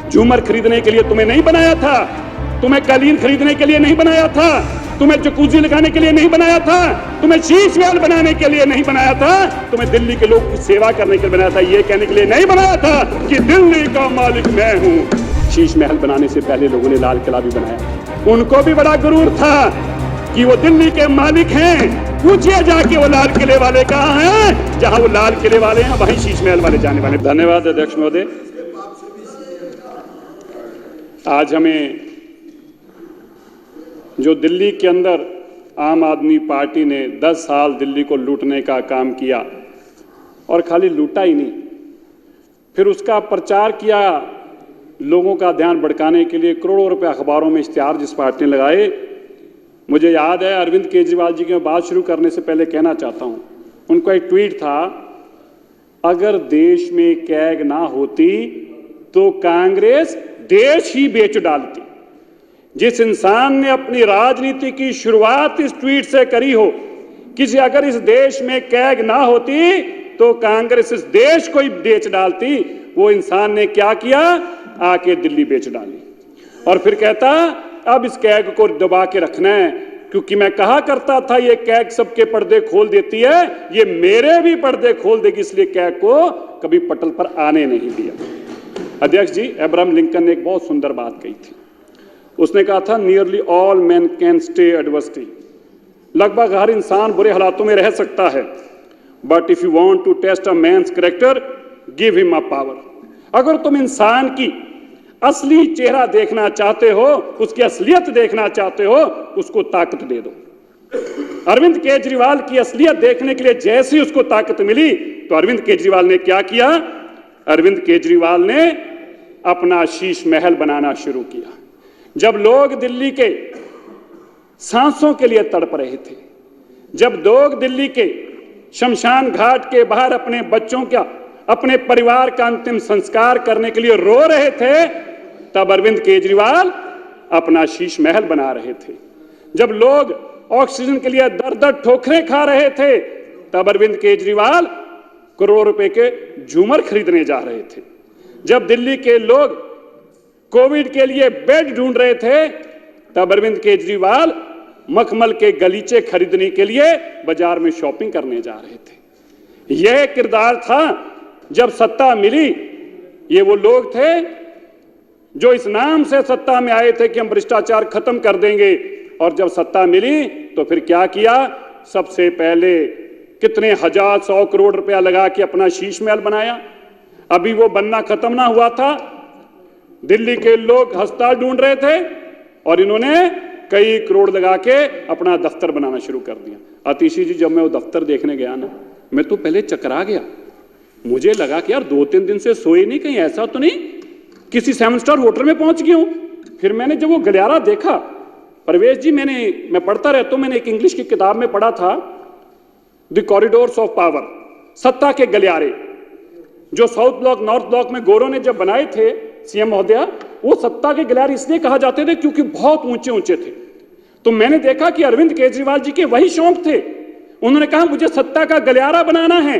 झूमर खरीदने के लिए तुम्हें नहीं बनाया था, तुम्हें कालीन खरीदने के लिए नहीं बनाया था, तुम्हें जकूजी लगाने के लिए नहीं बनाया था, तुम्हें शीश महल बनाने के लिए नहीं बनाया था, तुम्हें दिल्ली के लोग की सेवा करने के लिए बनाया था, ये कहने के लिए नहीं बनाया था कि दिल्ली का मालिक मैं हूं। शीश महल बनाने से पहले लोगों ने लाल किला भी बनाया। उनको भी बड़ा गुरूर था कि वो दिल्ली के मालिक हैं। पूछिए जाके वो लाल किले वाले कहां हैं? जहां वो लाल किले वाले हैं वहीं शीश महल वाले जाने वाले। धन्यवाद अध्यक्ष महोदय। आज हमें जो दिल्ली के अंदर आम आदमी पार्टी ने 10 साल दिल्ली को लूटने का काम किया और खाली लूटा ही नहीं, फिर उसका प्रचार किया, लोगों का ध्यान भटकाने के लिए करोड़ों रुपए अखबारों में इश्तिहार जिस पार्टी ने लगाए। मुझे याद है अरविंद केजरीवाल जी की बात शुरू करने से पहले कहना चाहता हूं, उनका एक ट्वीट था, अगर देश में कैग ना होती तो कांग्रेस देश ही बेच डालती। जिस इंसान ने अपनी राजनीति की शुरुआत इस ट्वीट से करी हो कि अगर इस देश में कैग ना होती तो कांग्रेस इस देश को ही बेच डालती, वो इंसान ने क्या किया? आके दिल्ली बेच डाली। और फिर कहता अब इस कैग को दबा के रखना है, क्योंकि मैं कहा करता था ये कैग सबके पर्दे खोल देती है, ये मेरे भी पर्दे खोल देगी, इसलिए कैग को कभी पटल पर आने नहीं दिया। अध्यक्ष जी, अब्राहम लिंकन ने एक बहुत सुंदर बात कही थी। उसने कहा था nearly all man can stay adversity, लगभग हर इंसान बुरे हालातों में रह सकता है, but if you want to test a man's character give him a power. अगर तुम इंसान की असली चेहरा देखना चाहते हो, उसकी असलियत देखना चाहते हो, उसको ताकत दे दो। अरविंद केजरीवाल की असलियत देखने के लिए जैसी उसको ताकत मिली तो अरविंद केजरीवाल ने क्या किया? अरविंद केजरीवाल ने अपना शीश महल बनाना शुरू किया। जब लोग दिल्ली के सांसों के लिए तड़प रहे थे, जब लोग दिल्ली के शमशान घाट के बाहर अपने बच्चों का, अपने परिवार का अंतिम संस्कार करने के लिए रो रहे थे, तब अरविंद केजरीवाल अपना शीश महल बना रहे थे। जब लोग ऑक्सीजन के लिए दर-दर ठोकरें खा रहे थे, तब अरविंद केजरीवाल करोड़ों रुपए के झूमर खरीदने जा रहे थे। जब दिल्ली के लोग कोविड के लिए बेड ढूंढ रहे थे, तब अरविंद केजरीवाल मखमल के गलीचे खरीदने के लिए बाजार में शॉपिंग करने जा रहे थे। यह किरदार था जब सत्ता मिली। ये वो लोग थे जो इस नाम से सत्ता में आए थे कि हम भ्रष्टाचार खत्म कर देंगे, और जब सत्ता मिली तो फिर क्या किया? सबसे पहले कितने हजार 100 करोड़ रुपया लगा के अपना शीश महल बनाया। अभी वो बनना खत्म ना हुआ था, दिल्ली के लोग अस्पताल ढूंढ रहे थे और इन्होंने कई करोड़ लगा के अपना दफ्तर बनाना शुरू कर दिया। आतिशी जी, जब मैं वो दफ्तर देखने गया ना, मैं तो पहले चकरा गया। मुझे लगा कि यार 2-3 दिन से सोए नहीं, कहीं ऐसा तो नहीं किसी 7 स्टार होटल में पहुंच गया हूं। फिर मैंने जब वो गलियारा देखा, परवेश जी, मैं पढ़ता रहता हूं, मैंने एक इंग्लिश की किताब में पढ़ा था द कॉरिडोर्स ऑफ पावर, सत्ता के गलियारे, जो साउथ ब्लॉक नॉर्थ ब्लॉक में गोरों ने जब बनाए थे सीएम महोदया, वो सत्ता के गलियारे इसलिए कहा जाते थे क्योंकि बहुत ऊंचे ऊंचे थे। तो मैंने देखा कि अरविंद केजरीवाल जी के वही शौक थे। उन्होंने कहा मुझे सत्ता का गलियारा बनाना है।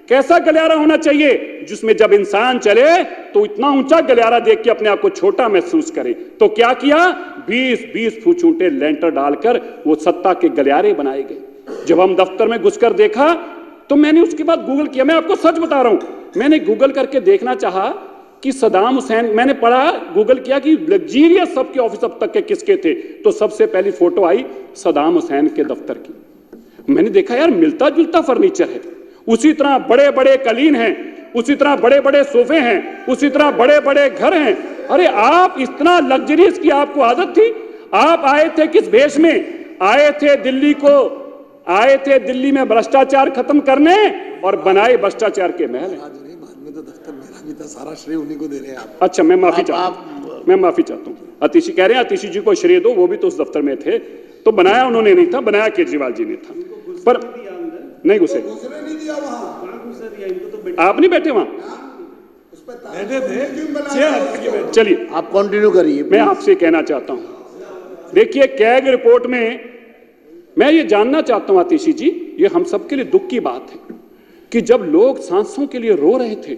कैसा गलियारा होना चाहिए? जिसमें जब इंसान चले तो इतना ऊंचा गलियारा देख के अपने आप को छोटा महसूस करे। तो क्या किया? 20-20 फुट ऊंचे लेंटर डालकर वो सत्ता के गलियारे बनाए गए। जब हम दफ्तर में घुसकर देखा तो मैंने उसके बाद गूगल किया। मैं आपको सच बता रहा हूं, मैंने गूगल करके देखना चाहा कि सदाम हुसैन, मैंने पढ़ा, गूगल किया कि लग्जीरियस सबके ऑफिस अब तक के किसके थे, तो सबसे पहली फोटो आई सदाम हुसैन के दफ्तर की। मैंने देखा यार मिलता जुलता फर्नीचर है, उसी तरह बड़े बड़े कालीन हैं, उसी तरह बड़े बड़े सोफे हैं, उसी तरह बड़े बड़े घर हैं। अरे आप इतना लग्जरियस की आपको आदत थी? आप आए थे किस भेष में? आए थे दिल्ली में भ्रष्टाचार खत्म करने और बनाए भ्रष्टाचार के महल। तो दफ्तर मेरा भी था, सारा श्रेय उन्हीं को दे रहे हैं आप। अच्छा, मैं माफी चाहता हूं। अतिशी कह रहे हैं अतिशी जी को श्रेय दो, वो भी तो उस दफ्तर में थे। तो बनाया उन्होंने नहीं था, बनाया केजरीवाल जी ने था, पर नहीं घुसे। आप नहीं बैठे वहां? चलिए आप कंटिन्यू करिए। मैं आपसे कहना चाहता हूं, देखिए कैग रिपोर्ट में मैं ये जानना चाहता हूं आतिशी जी, ये हम सबके लिए दुख की बात है कि जब लोग सांसों के लिए रो रहे थे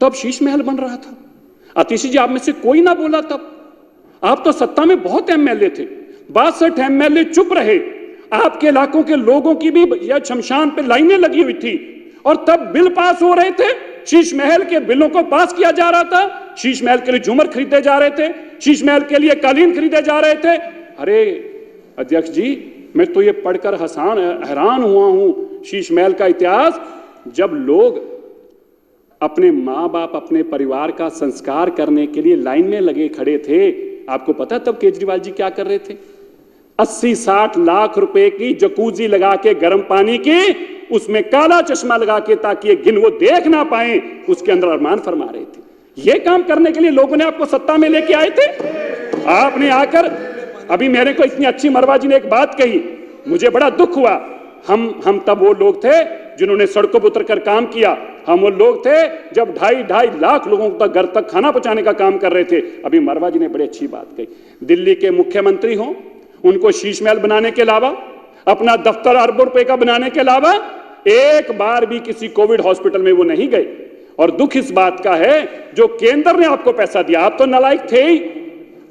तब शीश महल बन रहा था। आतिशी जी, आप में से कोई ना बोला तब। आप तो सत्ता में बहुत एमएलए थे, 62 एमएलए चुप रहे। आपके इलाकों के लोगों की भी यह शमशान पे लाइनें लगी हुई थी, और तब बिल पास हो रहे थे। शीश महल के बिलों को पास किया जा रहा था, शीश महल के लिए झूमर खरीदे जा रहे थे, शीश महल के लिए कालीन खरीदे जा रहे थे। अरे अध्यक्ष जी, मैं तो ये पढ़कर हैरान हुआ हूं शीश महल का इतिहास। जब लोग अपने मां बाप, अपने परिवार का संस्कार करने के लिए लाइन में लगे खड़े थे, आपको पता तब केजरीवाल जी क्या कर रहे थे? 80-60 लाख रुपए की जकूजी लगा के गर्म पानी की, उसमें काला चश्मा लगा के, ताकि ये गिन वो देख ना पाए, उसके अंदर अरमान फरमा रहे थे। ये काम करने के लिए लोगों ने आपको सत्ता में लेके आए थे। आपने आकर, अभी मेरे को इतनी अच्छी मरवा जी ने एक बात कही, मुझे बड़ा दुख हुआ। हम तब वो लोग थे जिन्होंने सड़कों पर उतर कर काम किया। हम वो लोग थे जब 2.5 लाख लोगों तक घर तक खाना पहुंचाने का काम कर रहे थे। अभी मरवा जी ने बड़ी अच्छी बात कही, दिल्ली के मुख्यमंत्री हों, उनको शीश महल बनाने के अलावा, अपना दफ्तर अरबों रुपए का बनाने के अलावा, एक बार भी किसी कोविड हॉस्पिटल में वो नहीं गए। और दुख इस बात का है, जो केंद्र ने आपको पैसा दिया, आप तो नालायक थे ही,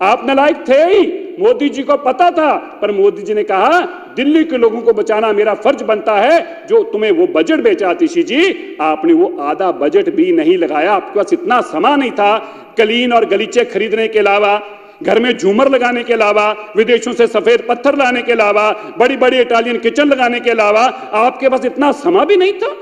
आप नालायक थे ही। मोदी जी को पता था, पर मोदी जी ने कहा दिल्ली के लोगों को बचाना मेरा फर्ज बनता है। जो तुम्हें वो बजट बेचा आतिशी जी, आपने वो आधा बजट भी नहीं लगाया। आपके पास इतना समय नहीं था कलीन और गलीचे खरीदने के अलावा, घर में झूमर लगाने के अलावा, विदेशों से सफेद पत्थर लाने के अलावा, बड़ी बड़ी इटालियन किचन लगाने के अलावा आपके पास इतना समय भी नहीं था।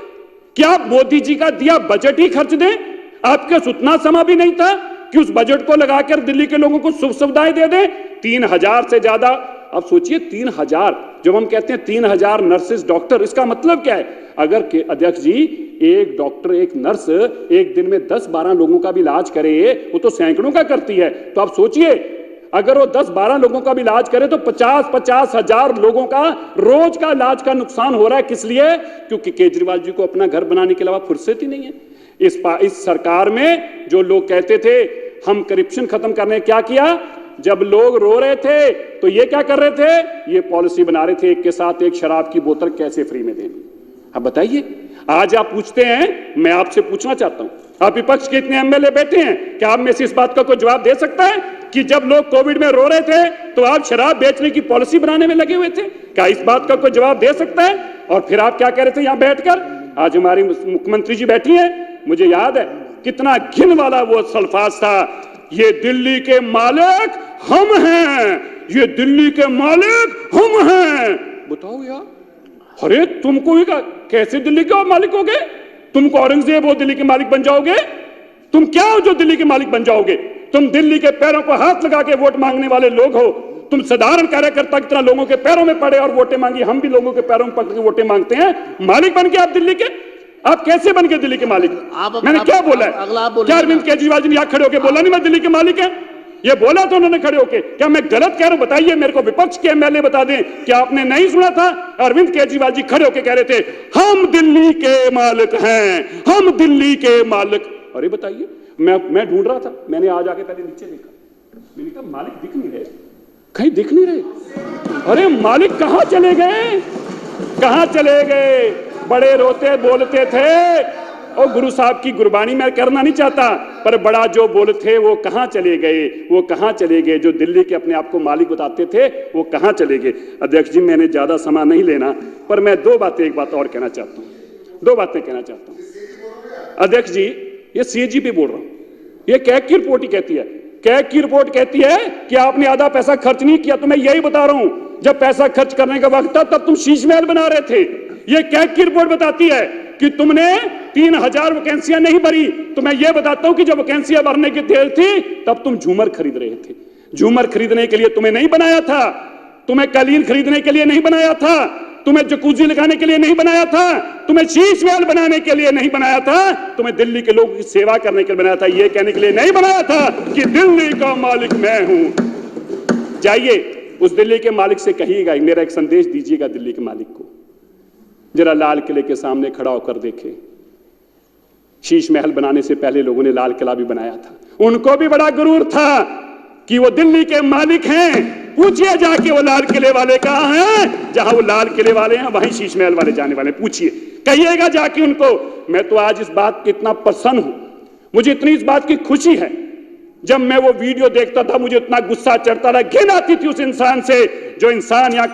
क्या मोदी जी का दिया बजट ही खर्च दें? आपके पास उतना समय भी नहीं था कि उस बजट को लगाकर दिल्ली के लोगों को सुख सुविधाएं दे दें। 3000 से ज्यादा, अब सोचिए 3000, जब हम कहते हैं 3000 नर्सेस डॉक्टर, इसका मतलब क्या है? अगर अध्यक्ष जी एक डॉक्टर एक नर्स एक दिन में 10-12 लोगों का भी इलाज करे, वो तो सैकड़ों का करती है। तो आप सोचिए अगर वो 10-12 लोगों का भी इलाज करे तो 50-50 हजार लोगों का रोज का इलाज का नुकसान हो रहा है। किस लिए? क्योंकि केजरीवाल जी को अपना घर बनाने के अलावा फुर्सत ही नहीं है। इस सरकार में जो लोग कहते थे हम करप्शन खत्म करने, क्या किया? जब लोग रो रहे थे तो ये क्या कर रहे थे? ये पॉलिसी बना रहे थे एक के साथ एक शराब की बोतल कैसे फ्री में देनी। अब बताइए, आज आप पूछते हैं, मैं आपसे पूछना चाहता हूं, आप विपक्ष के इतने एमएलए बैठे हैं, क्या आप में से इस बात का कोई जवाब दे सकता है कि जब लोग कोविड में रो रहे थे तो आप शराब बेचने की पॉलिसी बनाने में लगे हुए थे? क्या इस बात का कोई जवाब दे सकता है? और फिर आप क्या कह रहे थे यहां बैठकर? आज हमारी मुख्यमंत्री जी बैठी हैं, मुझे याद है कितना घिन वाला वो अल्फाज था, ये दिल्ली के मालिक हम हैं, ये दिल्ली के मालिक हम हैं। बताओ यार, अरे तुमको कैसे दिल्ली के मालिक हो गए? तुमको औरंगजेब हो दिल्ली के मालिक बन जाओगे? तुम क्या हो जो दिल्ली के मालिक बन जाओगे? तुम दिल्ली के पैरों को हाथ लगा के वोट मांगने वाले लोग हो। तुम साधारण कार्यकर्ता की तरह लोगों के पैरों में पड़े और वोटें मांगी। हम भी लोगों के पैरों में पकड़ के वोटें मांगते हैं। मालिक बन के आप दिल्ली के, आप कैसे बन गए दिल्ली के मालिक? मैंने क्या बोला है? क्या अरविंद केजरीवाल जी ने यहां खड़े होकर बोला नहीं मैं दिल्ली के मालिक है? ये बोला तो उन्होंने खड़े होके। क्या मैं गलत कह रहा हूं? बताइए मेरे को, विपक्ष के एमएलए बता दें, क्या आपने नहीं सुना था? अरविंद केजरीवाल जी खड़े होके कह रहे थे हम दिल्ली के मालिक हैं, हम दिल्ली के मालिक। अरे बताइए, मैं ढूंढ रहा था, मैंने आज आके पहले नीचे देखा, मैंने कहा मालिक दिख नहीं रहे, कहीं दिख नहीं रहे। अरे मालिक कहां चले गए? कहां चले गए? बड़े रोते बोलते थे, और गुरु साहब की गुरबानी मैं करना नहीं चाहता, पर बड़ा जो बोल थे वो कहां चले गए? वो कहां चले गए? जो दिल्ली के अपने आप को मालिक बताते थे वो कहां चले गए? अध्यक्ष जी, मैंने ज्यादा समय नहीं लेना, पर मैं एक बात और कहना चाहता हूं, 2 बातें कहना चाहता हूं। अध्यक्ष जी, ये सीएजी पे बोल रहा हूं, ये कैग की रिपोर्ट ही कहती है, कैग की रिपोर्ट कहती है कि आपने आधा पैसा खर्च नहीं किया। तो मैं यही बता रहा हूं, जब पैसा खर्च करने का वक्त था तब तुम शीश महल बना रहे थे। ये कैग की रिपोर्ट बताती है कि तुमने 3000 वैकेंसियां नहीं भरी। तो मैं ये बताता हूं कि जब वैकेंसियां भरने की देर थी तब तुम झूमर खरीद रहे थे। झूमर खरीदने के लिए तुम्हें नहीं बनाया था, तुम्हें कालीन खरीदने के लिए नहीं बनाया था, तुम्हें जकूजी लगाने के लिए नहीं बनाया था, तुम्हें शीश महल बनाने के लिए नहीं बनाया था, तुम्हें दिल्ली के लोगों की सेवा करने के लिए बनाया था। ये कहने के लिए नहीं बनाया था कि दिल्ली का मालिक मैं हूं। जाइए उस दिल्ली के मालिक से कहिएगा, मेरा एक संदेश दीजिएगा दिल्ली के मालिक को, जरा लाल किले के सामने खड़ा होकर देखे। शीश महल बनाने से पहले लोगों ने लाल किला भी बनाया था, उनको भी बड़ा गुरूर था कि वो दिल्ली के मालिक हैं। पूछिए जाके वो लाल किले वाले कहां हैं? जहां वो लाल किले वाले हैं वहीं शीश महल वाले जाने वाले, पूछिए, कहिएगा जाके उनको। मैं तो आज इस बात की इतना प्रसन्न हूं, मुझे इतनी इस बात की खुशी है जब मैं वो वीडियो देखता था मुझे इतना गुस्सा चढ़ता था, घिन आती थी उस इंसान से, जो इंसान यहां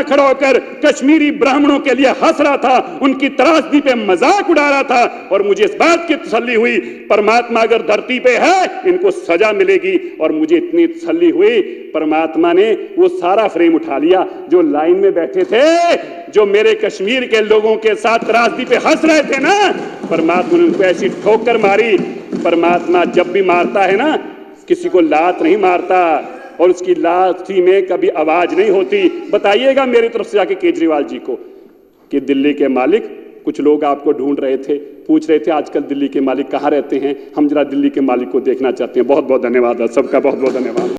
खड़ा होकर कश्मीरी ब्राह्मणों के लिए हंस रहा था, उनकी त्रासदी पे मजाक उड़ा रहा था। और मुझे इस बात की तसल्ली हुई, परमात्मा अगर धरती पे है इनको सजा मिलेगी। और मुझे इतनी तसल्ली हुई, परमात्मा ने वो सारा फ्रेम उठा लिया जो लाइन में बैठे थे, जो मेरे कश्मीर के लोगों के साथ त्रासदी पे हंस रहे थे ना, परमात्मा ने उनको ऐसी ठोकर मारी। परमात्मा जब भी मारता है ना, किसी को लात नहीं मारता, और उसकी लाठी में कभी आवाज नहीं होती। बताइएगा मेरी तरफ से जाके केजरीवाल जी को कि दिल्ली के मालिक, कुछ लोग आपको ढूंढ रहे थे, पूछ रहे थे आजकल दिल्ली के मालिक कहाँ रहते हैं, हम जरा दिल्ली के मालिक को देखना चाहते हैं। बहुत बहुत धन्यवाद, सबका बहुत बहुत धन्यवाद।